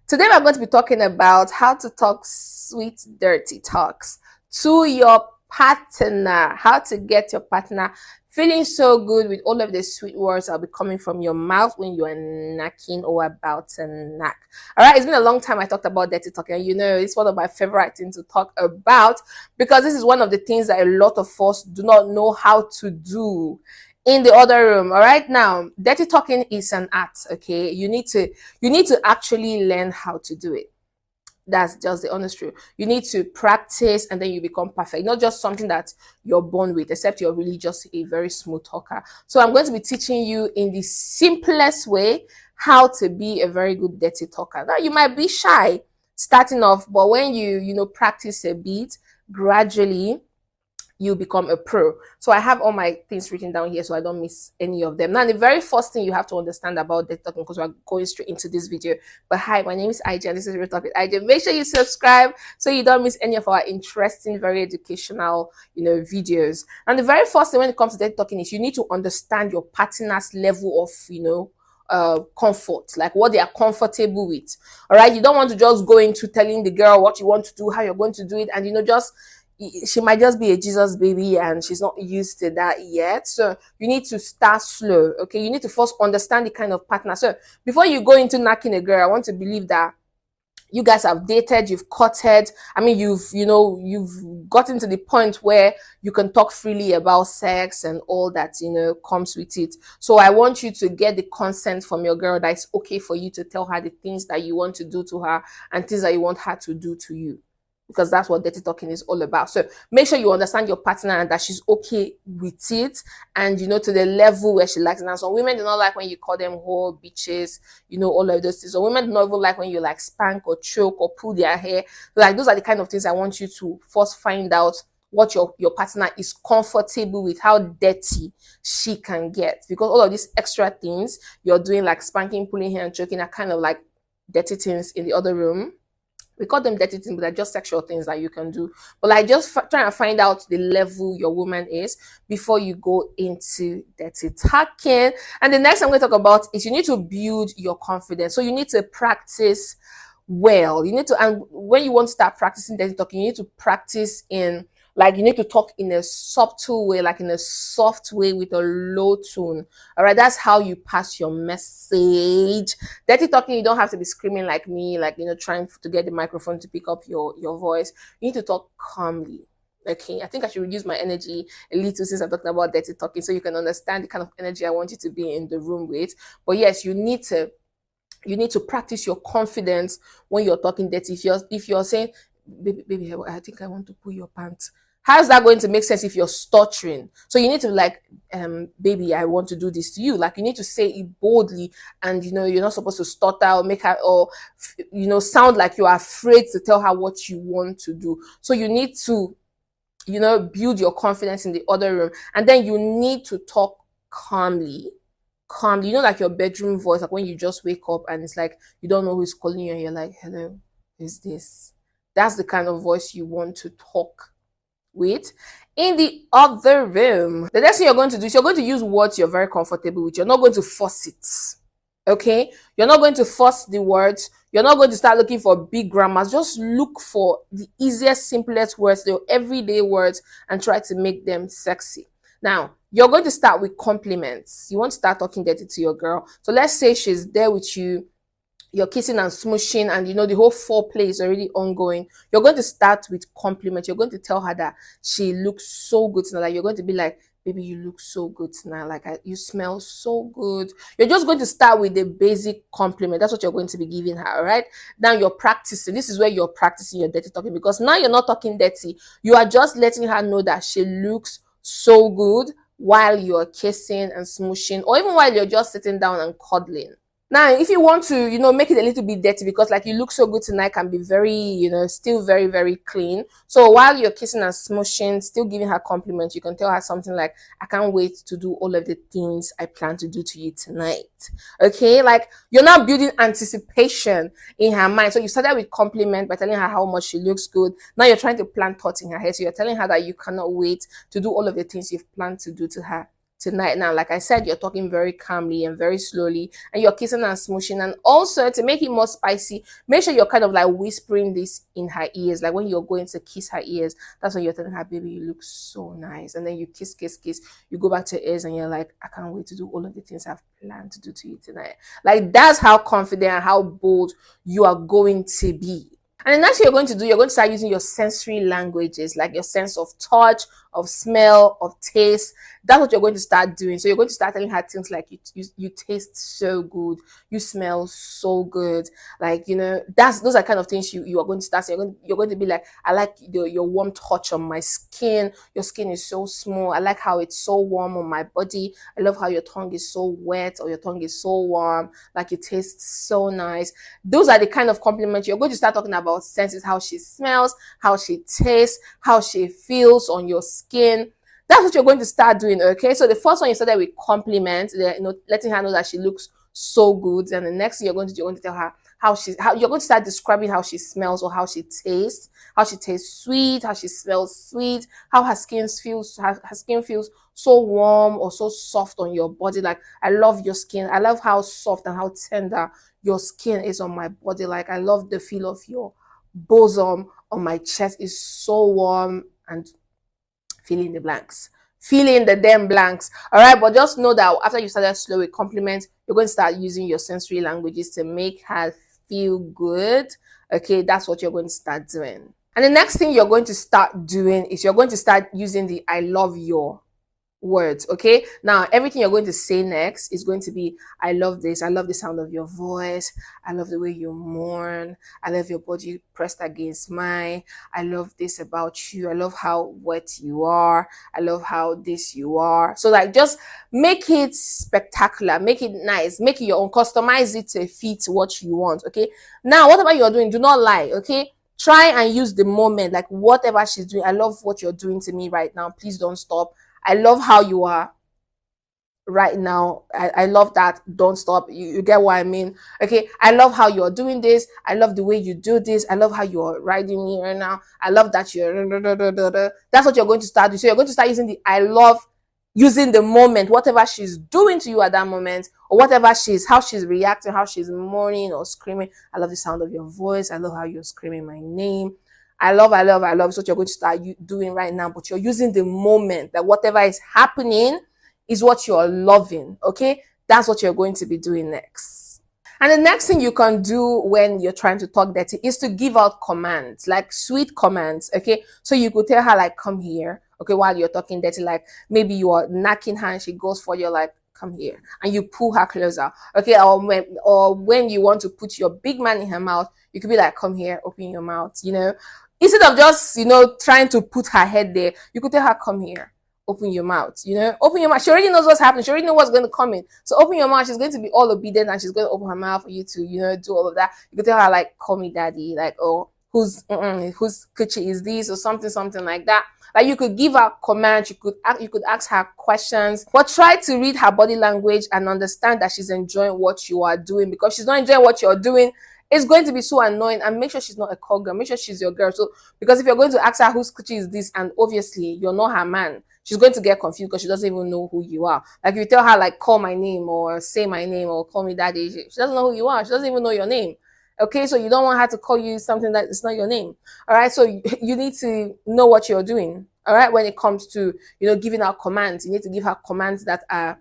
Today we're going to be talking about how to talk sweet, dirty talks to your partner. How to get your partner feeling so good with all of the sweet words that'll be coming from your mouth when you are knacking or about to knack. All right, it's been a long time I talked about dirty talking. And it's one of my favorite things to talk about because this is one of the things that a lot of us do not know how to do in the other room. All right, now dirty talking is an art. Okay, you need to actually learn how to do it. That's just the honest truth. You need to practice and then you become perfect. Not just something that you're born with, except you're really just a very smooth talker. So I'm going to be teaching you in the simplest way how to be a very good dirty talker. Now you might be shy starting off, but when you practice a bit, gradually you become a pro. So I have all my things written down here so I don't miss any of them. Now, the very first thing you have to understand about the talking, because we're going straight into this video. But hi, my name is IJ and this is Realtalkwithijay. Make sure you subscribe so you don't miss any of our interesting, very educational, videos. And the very first thing when it comes to talking is you need to understand your partner's level of, comfort, like what they are comfortable with. All right. You don't want to just go into telling the girl what you want to do, how you're going to do it. And, she might just be a Jesus baby and she's not used to that yet. So you need to start slow. Okay. You need to first understand the kind of partner. So before you go into knocking a girl, I want to believe that you guys have dated, you've courted. I mean, you've gotten to the point where you can talk freely about sex and all that, comes with it. So I want you to get the consent from your girl that it's okay for you to tell her the things that you want to do to her and things that you want her to do to you. Because that's what dirty talking is all about. So make sure you understand your partner and that she's okay with it and, to the level where she likes it. Now, some women do not like when you call them whole bitches, all of those things. So women do not even like when you spank or choke or pull their hair. Those are the kind of things I want you to first find out what your partner is comfortable with, how dirty she can get. Because all of these extra things you're doing, like spanking, pulling hair and choking, are kind of like dirty things in the other room. We call them dirty things, but they're just sexual things that you can do. But just trying to find out the level your woman is before you go into dirty talking. And the next I'm going to talk about is you need to build your confidence. So you need to practice well. And when you want to start practicing dirty talking, you need to practice you need to talk in a subtle way, like in a soft way with a low tone. All right. That's how you pass your message. Dirty talking, you don't have to be screaming like me, trying to get the microphone to pick up your voice. You need to talk calmly. Okay. I think I should reduce my energy a little since I'm talking about dirty talking so you can understand the kind of energy I want you to be in the room with. But yes, you need to practice your confidence when you're talking dirty. If you're saying, baby, I think I want to pull your pants. How's that going to make sense if you're stuttering? So you need to baby, I want to do this to you. You need to say it boldly and, you're not supposed to stutter or make her, or, sound like you're afraid to tell her what you want to do. So you need to, build your confidence in the other room. And then you need to talk calmly. Like your bedroom voice, like when you just wake up and it's like, you don't know who's calling you and you're like, hello, who's this? That's the kind of voice you want to talk with in the other room. The next thing you're going to do is you're going to use words you're very comfortable with. You're not going to force it. Okay? You're not going to force the words. You're not going to start looking for big grammars. Just look for the easiest, simplest words, the everyday words, and try to make them sexy. Now, you're going to start with compliments. You want to start talking dirty to your girl. So let's say she's there with you. You're kissing and smooshing and the whole foreplay is already ongoing. You're going to start with compliment. You're going to tell her that she looks so good tonight. You're going to be like, baby, you look so good tonight. You smell so good. You're just going to start with the basic compliment. That's what you're going to be giving her, all right? Now you're practicing. This is where you're practicing your dirty talking because now you're not talking dirty. You are just letting her know that she looks so good while you're kissing and smooshing or even while you're just sitting down and cuddling. Now, if you want to, make it a little bit dirty because you look so good tonight can be very, still very, very clean. So while you're kissing and smooshing, still giving her compliments, you can tell her something like, I can't wait to do all of the things I plan to do to you tonight. Okay. You're now building anticipation in her mind. So you started with compliment by telling her how much she looks good. Now you're trying to plant thoughts in her head. So you're telling her that you cannot wait to do all of the things you've planned to do to her tonight. Now, like I said, you're talking very calmly and very slowly, and you're kissing and smooshing. And also, to make it more spicy, make sure you're kind of like whispering this in her ears. Like when you're going to kiss her ears, that's when you're telling her, baby, you look so nice. And then you kiss, kiss, kiss. You go back to her ears and you're like, I can't wait to do all of the things I've planned to do to you tonight. Like that's how confident and how bold you are going to be. And the next thing you're going to do, you're going to start using your sensory languages, like your sense of touch, of smell, of taste. That's what you're going to start doing. So you're going to start telling her things like you taste so good, you smell so good. Like, those are kind of things you are going to start saying. You're going to be like, I like your warm touch on my skin. Your skin is so small. I like how it's so warm on my body. I love how your tongue is so wet or your tongue is so warm. Like it tastes so nice. Those are the kind of compliments you're going to start talking about. Senses, how she smells, how she tastes, how she feels on your skin. That's what you're going to start doing, okay? So the first one you started with compliments, letting her know that she looks so good. And the next thing you're going to tell her how you're going to start describing how she smells or how she tastes sweet, how she smells sweet, how her skin feels so warm or so soft on your body. Like, I love your skin. I love how soft and how tender your skin is on my body. Like, I love the feel of your bosom on my chest is so warm, and fill in the blanks. Fill in the damn blanks. All right. But just know that after you started slow with compliments, you're going to start using your sensory languages to make her feel good. Okay. That's what you're going to start doing. And the next thing you're going to start doing is you're going to start using the I love your words. Okay. Now, everything you're going to say next is going to be, I love this. I love the sound of your voice. I love the way you mourn. I love your body pressed against mine. I love this about you. I love how wet you are. I love how this you are. So like, just make it spectacular, make it nice, make it your own, customize it to fit what you want. Okay. Now, whatever you're doing, do not lie. Okay. Try and use the moment, like whatever she's doing. I love what you're doing to me right now. Please don't stop. I love how you are right now. I love that. Don't stop. You get what I mean? Okay. I love how you're doing this. I love the way you do this. I love how you're riding me right now. I love that you're. That's what you're going to start doing. So you're going to start using the I love, using the moment, whatever she's doing to you at that moment, or whatever how she's reacting, how she's mourning or screaming. I love the sound of your voice. I love how you're screaming my name. I love is what you're going to start doing right now, but you're using the moment, that whatever is happening is what you're loving, okay? That's what you're going to be doing next. And the next thing you can do when you're trying to talk dirty is to give out commands, like sweet commands, okay? So you could tell her like, come here, okay, while you're talking dirty, like maybe you are knocking her and she goes for you, like, come here, and you pull her closer, okay? Or when you want to put your big man in her mouth, you could be like, come here, open your mouth, instead of just, trying to put her head there, you could tell her, come here, open your mouth, open your mouth. She already knows what's happening. She already knows what's going to come in. So open your mouth. She's going to be all obedient and she's going to open her mouth for you to, do all of that. You could tell her, like, call me daddy, like, oh, whose coochie is this, or something like that. Like, you could give her commands, you could ask her questions, but try to read her body language and understand that she's enjoying what you are doing. Because she's not enjoying what you're doing, it's going to be so annoying. And make sure she's not a call girl. Make sure she's your girl. So, because if you're going to ask her whose coochie is this, and obviously you're not her man, she's going to get confused because she doesn't even know who you are. Like, if you tell her, like, call my name or say my name or call me daddy, she doesn't know who you are. She doesn't even know your name. Okay, so you don't want her to call you something that is not your name. All right, so you need to know what you're doing. All right, when it comes to, giving out commands, you need to give her commands that are,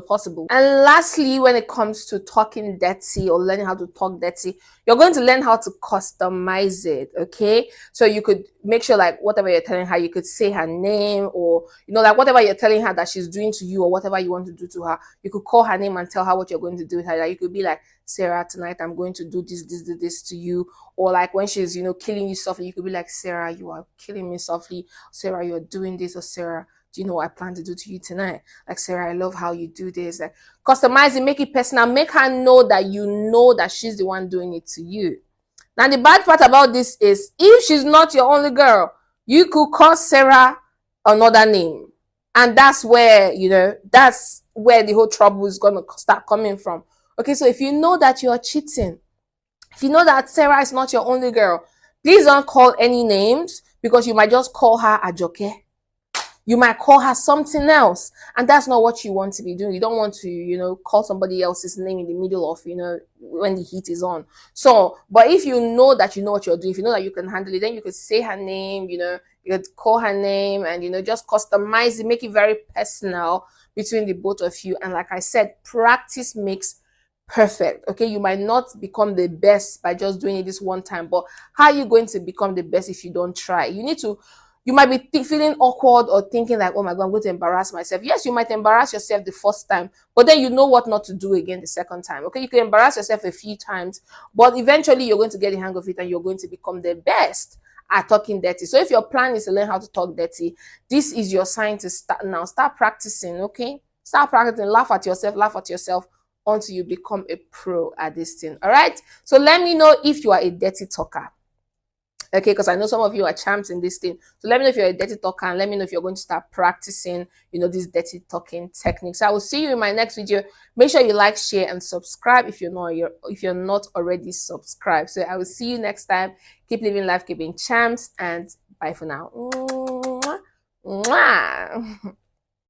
possible. And lastly, when it comes to talking dirty or learning how to talk dirty, you're going to learn how to customize it. Okay, so you could make sure, like, whatever you're telling her, you could say her name, or like whatever you're telling her that she's doing to you, or whatever you want to do to her, you could call her name and tell her what you're going to do with her. Like, you could be like, Sarah, tonight I'm going to do this to you. Or like when she's, killing you softly, you could be like, Sarah, you are killing me softly. Sarah, you're doing this. Or Sarah, do you know what I plan to do to you tonight? Like, Sarah, I love how you do this. Like, customize it, make it personal, make her know that she's the one doing it to you. Now, the bad part about this is, if she's not your only girl, you could call Sarah another name. And that's where, the whole trouble is going to start coming from. Okay, so if you know that you're cheating, if you know that Sarah is not your only girl, please don't call any names, because you might just call her Ajoke. You might call her something else, and that's not what you want to be doing. You don't want to, call somebody else's name in the middle of, when the heat is on. So, but if you know that you know what you're doing, if you know that you can handle it, then you could say her name, you could call her name, and just customize it, make it very personal between the both of you. And like I said, practice makes perfect. Okay, you might not become the best by just doing it this one time, but how are you going to become the best if you don't try? You might be feeling awkward or thinking like, oh my god, I'm going to embarrass myself. Yes, you might embarrass yourself the first time, but then you know what not to do again the second time. Okay, you can embarrass yourself a few times, but eventually you're going to get the hang of it and you're going to become the best at talking dirty. So if your plan is to learn how to talk dirty, this is your sign to start now. Start practicing. Okay, start practicing. Laugh at yourself until you become a pro at this thing. All right, so let me know if you are a dirty talker. Okay, because I know some of you are champs in this thing. So let me know if you're a dirty talker, and let me know if you're going to start practicing, these dirty talking techniques. I will see you in my next video. Make sure you like, share, and subscribe if you're not already subscribed. So I will see you next time. Keep living life, keep being champs, and bye for now. Mwah. Mwah.